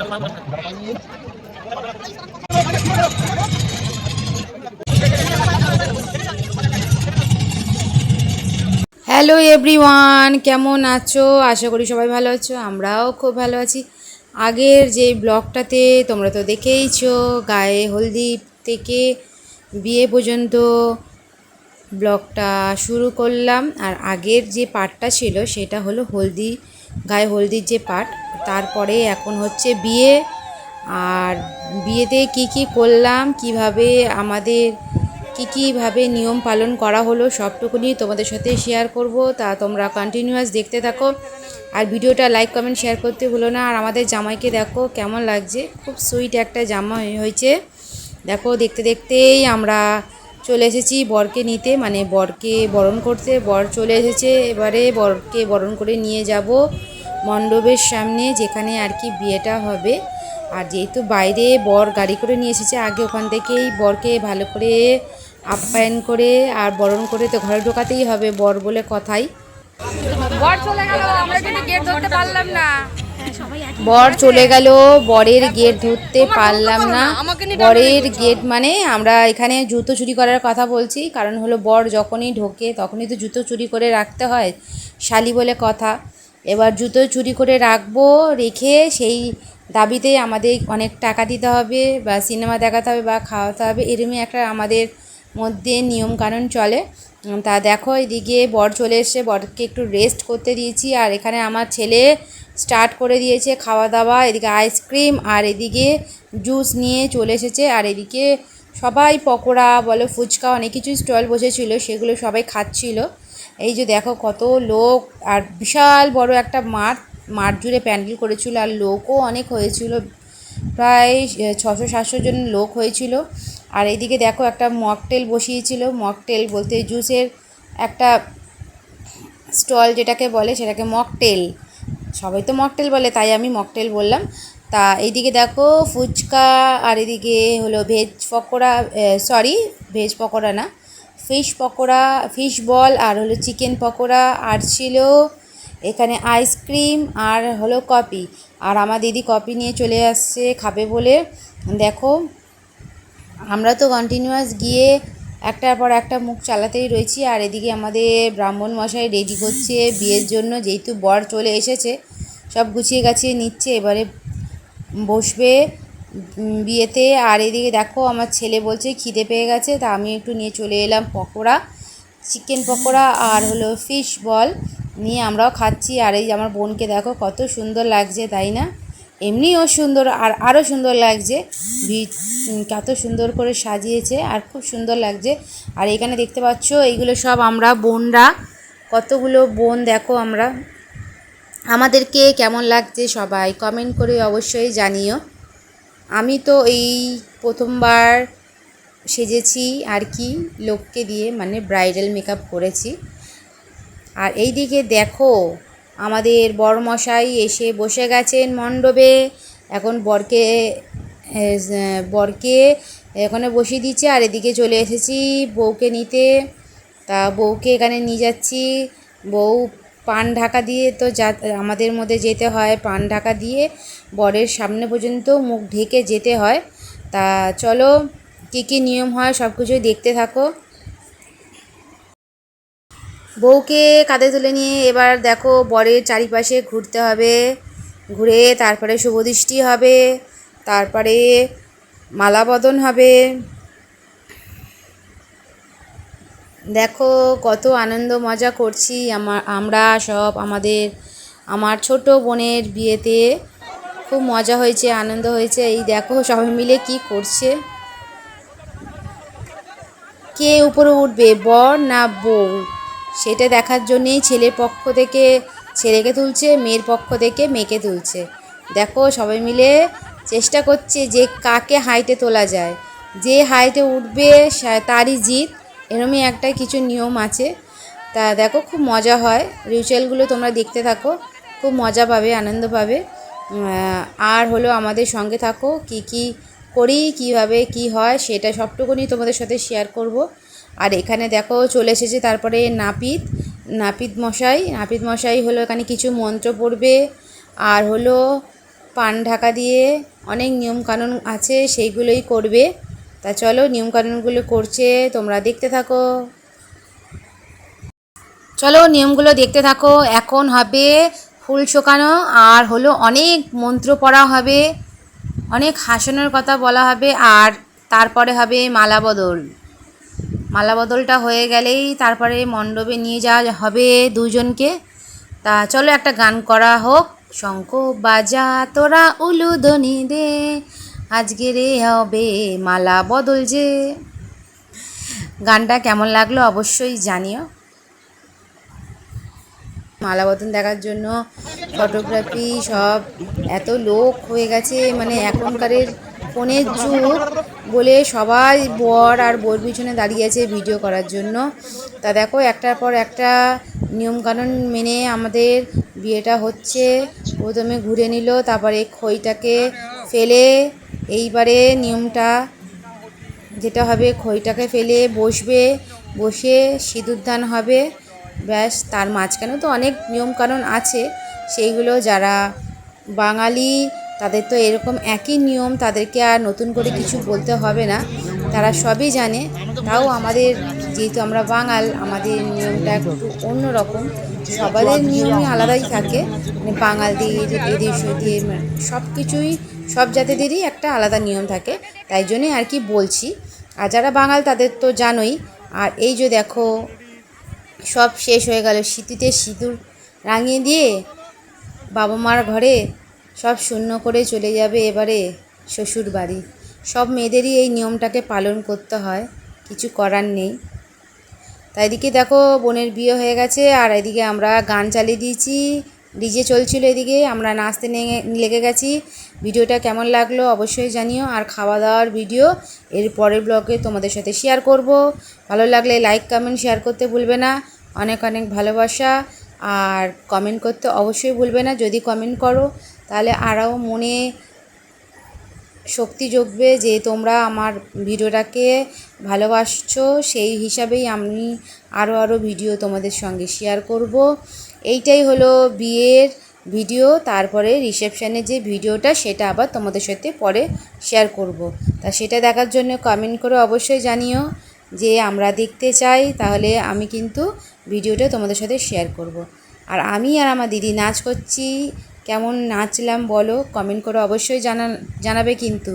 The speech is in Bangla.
হ্যালো এভরিওয়ান, কেমন আছো? আশা করি সবাই ভালো আছো, আমরাও খুব ভালো আছি। আগের যে ব্লগটাতে তোমরা তো দেখেইছো, গায়ে হলদি থেকে বিয়ে পর্যন্ত ব্লগটা শুরু করলাম। আর আগের যে পার্টটা ছিল সেটা হলো হলদি, গায়ে হলদির যে পার্ট। তারপরে এখন হচ্ছে বিয়ে। আর বিয়েতে কি কি করলাম, কিভাবে আমাদের কীভাবে নিয়ম পালন করা হলো সবটুকুনি তোমাদের সাথে শেয়ার করব। তা তোমরা কন্টিনিউয়াস দেখতে থাকো, আর ভিডিওটা লাইক কমেন্ট শেয়ার করতে ভুলো না। আর আমাদের জামাইকে দেখো কেমন লাগছে, খুব সুইট একটা জামা হয়েছে। দেখো দেখতে দেখতেই আমরা চলে এসেছি বরকে নিতে, মানে বরকে বরণ করতে। বর চলে এসেছে, এবারে বরকে বরণ করে নিয়ে যাব মণ্ডপের সামনে, যেখানে আর কি বিয়েটা হবে। আর যেহেতু বাইরে বর গাড়ি করে নিয়ে এসেছে, আগে ওখান থেকেই বরকে ভালো করে আপ্যায়ন করে আর বরণ করে তো ঘরে ঢোকাতেই হবে, বর বলে কথাই। বর চলে গেল, আমরা কিন্তু গেট ধরতে পারলাম না। বর চলে গেল, বরের গেট ধরতে পারলাম না। বরের গেট মানে আমরা এখানে জুতো চুরি করার কথা বলছি, কারণ হলো বর যখনই ঢোকে তখনই তো জুতো চুরি করে রাখতে হয়, শালি বলে কথা। এবার জুতো চুরি করে রাখবো, রেখে সেই দাবিতে আমাদের অনেক টাকা দিতে হবে, বা সিনেমা দেখাতে হবে, বা খাওয়াতে হবে, এরকমই একটা আমাদের মধ্যে নিয়মকানুন চলে। তা দেখো এদিকে বর চলে এসে বরকে একটু রেস্ট করতে দিয়েছি। আর এখানে আমার ছেলে স্টার্ট করে দিয়েছে খাওয়া দাওয়া, এদিকে আইসক্রিম আর এদিকে জুস নিয়ে চলে এসেছে। আর এদিকে সবাই পকোড়া বলো, ফুচকা, অনেক কিছু স্টল বসেছিল, সেগুলো সবাই খাচ্ছিল। এই যে দেখো কত লোক, আর বিশাল বড় একটা মাঠ জুড়ে প্যান্ডেল করেছিল, আর লোকও অনেক হয়েছিল, প্রায় 600-700 জন লোক হয়েছিল। আর এইদিকে দেখো একটা মকটেল বসিয়েছিল, মকটেল বলতে জুসের একটা স্টল যেটাকে বলে সেটাকে মকটেল, সবাই তো মকটেল বলে তাই আমি মকটেল বললাম। তা এইদিকে দেখো ফুচকা, আর এদিকে হলো veg pakora, sorry veg pakora না, ফিশ পকোড়া, ফিশ বল, আর হলো চিকেন পকোড়া, আর ছিল এখানে আইসক্রিম, আর হলো কফি। আর আমার দিদি কফি নিয়ে চলে আসছে খাবে বলে। দেখো আমরা তো কন্টিনিউয়াস গিয়ে একটার পর একটা মুখ চালাতেই রয়েছি। আর এদিকে আমাদের ব্রাহ্মণ মশাই রেডি করছে বিয়ের জন্য, যেহেতু বর চলে এসেছে সব গুছিয়ে গাছিয়ে নিচ্ছে, এবারে বসবে বিয়েতে। আর এদিকে দেখো আমার ছেলে বলছে খিদে পেয়ে গেছে, তা আমি একটু নিয়ে চলে এলাম পকোড়া, চিকেন পকোড়া আর হলো ফিশ বল নিয়ে আমরাও খাচ্ছি। আর এই আমার বোনকে দেখো কত সুন্দর লাগছে, তাই না? এমনিও সুন্দর, আর আরও সুন্দর লাগছে, কত সুন্দর করে সাজিয়েছে আর খুব সুন্দর লাগছে। আর এখানে দেখতে পাচ্ছ এইগুলো সব আমরা বোনরা, কতগুলো বোন দেখো আমরা, আমাদেরকে কেমন লাগছে সবাই কমেন্ট করে অবশ্যই জানিও। আমি তো এই প্রথমবার সেজেছি আর কি, লোককে দিয়ে, মানে ব্রাইডাল মেকআপ করেছি। আর এই দিকে দেখো আমাদের বরমশাই এসে বসে গেছেন মণ্ডপে, এখন বরকে এখানে বসিয়ে দিচ্ছে। আর এদিকে চলে এসেছি বউকে নিতে, তা বউকে এখানে নিয়ে যাচ্ছি। বউ পান ঢাকা দিয়ে তো আমাদের মধ্যে যেতে হয়, পান ঢাকা দিয়ে বরের সামনে পর্যন্ত মুখ ঢেকে যেতে হয়। তা চলো কী কী নিয়ম হয় সব কিছুই দেখতে থাকো। বউকে কাঁধে তুলে নিয়ে এবার দেখো বরের চারিপাশে ঘুরতে হবে, ঘুরে তারপরে শুভদৃষ্টি হবে, তারপরে মালা বদন হবে। দেখো কত আনন্দ মজা করছি আমরা সব, আমার ছোট বোনের বিয়েতে খুব মজা হয়েছে, আনন্দ হয়েছে। এই দেখো সবাই মিলে কি করছে, কে উপরে উঠবে বর না বউ, সেটা দেখার জন্যেই ছেলের পক্ষ থেকে ছেলেকে তুলছে, মেয়ের পক্ষ থেকে মেয়েকে তুলছে। দেখো সবাই মিলে চেষ্টা করছে যে কাকে হাইটে তোলা যায়, যে হাইটে উঠবে তারই জিত, এরমই একটা কিছু নিয়ম আছে। তা দেখো খুব মজা হয়, রিচুয়ালগুলো তোমরা দেখতে থাকো, খুব মজা পাবে, আনন্দ পাবে। আর হলো আমাদের সঙ্গে থাকো, কি কি করি, কিভাবে কি হয় সেটা সবটুকুনি তোমাদের সাথে শেয়ার করব। আর এখানে দেখো চলে এসেছে তারপরে নাপিত মশাই হলো এখানে কিছু মন্ত্র পড়বে, আর হলো পান ঢাকা দিয়ে অনেক নিয়মকানুন আছে, সেইগুলোই করবে। তা চলো নিয়মকানুনগুলো করছে, তোমরা দেখতে থাকো। চলো নিয়মগুলো দেখতে থাকো। এখন হবে ফুল শোকানো, আর হলো অনেক মন্ত্র পড়া হবে, অনেক হাসানোর কথা বলা হবে, আর তারপরে হবে মালা বদল। মালা বদলটা হয়ে গেলেই তারপরে মণ্ডপে নিয়ে যাওয়া হবে দুজনকে। তা চলো একটা গান করা হোক। শঙ্খ বাজা তোরা উলুধ্বনি দে, আজকে রে হবে মালা বদল যে। গানটা কেমন লাগলো অবশ্যই জানিও। মালা বদল দেখার জন্য ফটোগ্রাফি সব এত লোক হয়ে গেছে, মানে এখনকারের ফোনের যুগ বলে সবাই বর আর বউর পিছনে দাঁড়িয়ে আছে ভিডিও করার জন্য। তা দেখো একটার পর একটা নিয়মকানুন মেনে আমাদের বিয়েটা হচ্ছে। প্রথমে ঘুরে নিল, তারপরে খইটাকে ফেলে এইবারে নিয়মটা যেটা হবে, খইটাকে ফেলে বসবে, বসে সিঁদুরদান হবে। ব্যাস, তার মাঝখানেও তো অনেক নিয়মকানুন আছে, সেইগুলো যারা বাঙালি তাদের তো এরকম একই নিয়ম, তাদেরকে আর নতুন করে কিছু বলতে হবে না, তারা সবই জানে। তাও আমাদের যেহেতু আমরা বাঙাল, আমাদের নিয়মটা একটু অন্যরকম। সবাদের নিয়মই আলাদাই থাকে, মানে বাঙালিদের এদের সেদের সব কিছুই, সব জাতিদেরই একটা আলাদা নিয়ম থাকে, তাই জন্যই আর কি বলছি। আর যারা বাঙাল তাদের তো জানোই। আর এই যে দেখো সব শেষ হয়ে গেল, সিঁথিতে সিঁদুর রাঙিয়ে দিয়ে বাবা মার ঘরে সব শূন্য করে চলে যাবে এবারে শ্বশুর বাড়ি। সব মেয়েদেরই এই নিয়মটাকে পালন করতে হয়, কিছু করার নেই। তাই এদিকে দেখো বোনের বিয়ে হয়ে গেছে, আর এদিকে আমরা গান চালিয়ে দিয়েছি, ডিজে চলছিল, এদিকে আমরা নাচতে লেগে গেছি। ভিডিওটা কেমন লাগলো অবশ্যই জানিও। আর খাওয়া দাওয়ার ভিডিও এর পরের ব্লগে তোমাদের সাথে শেয়ার করব। ভালো লাগলে লাইক কমেন্ট শেয়ার করতে ভুলবে না। অনেক অনেক ভালোবাসা, আর কমেন্ট করতে অবশ্যই ভুলবে না। যদি কমেন্ট করো তাহলে আরও মনে শক্তি যোগবে যে তোমরা আমার ভিডিওটাকে ভালোবাসছো, সেই হিসাবেই আমি আরও ভিডিও তোমাদের সঙ্গে শেয়ার করব। এইটাই হলো বিয়ের ভিডিও, তারপরে রিসেপশানের যে ভিডিওটা সেটা আবার তোমাদের সাথে পরে শেয়ার করব। তা সেটা দেখার জন্য কমেন্ট করে অবশ্যই জানিও যে আমরা দেখতে চাই, তাহলে আমি কিন্তু ভিডিওটা তোমাদের সাথে শেয়ার করব। আর আমি আর আমার দিদি নাচ করছি, কেমন নাচলাম বলো, কমেন্ট করে অবশ্যই জানাবে কিন্তু।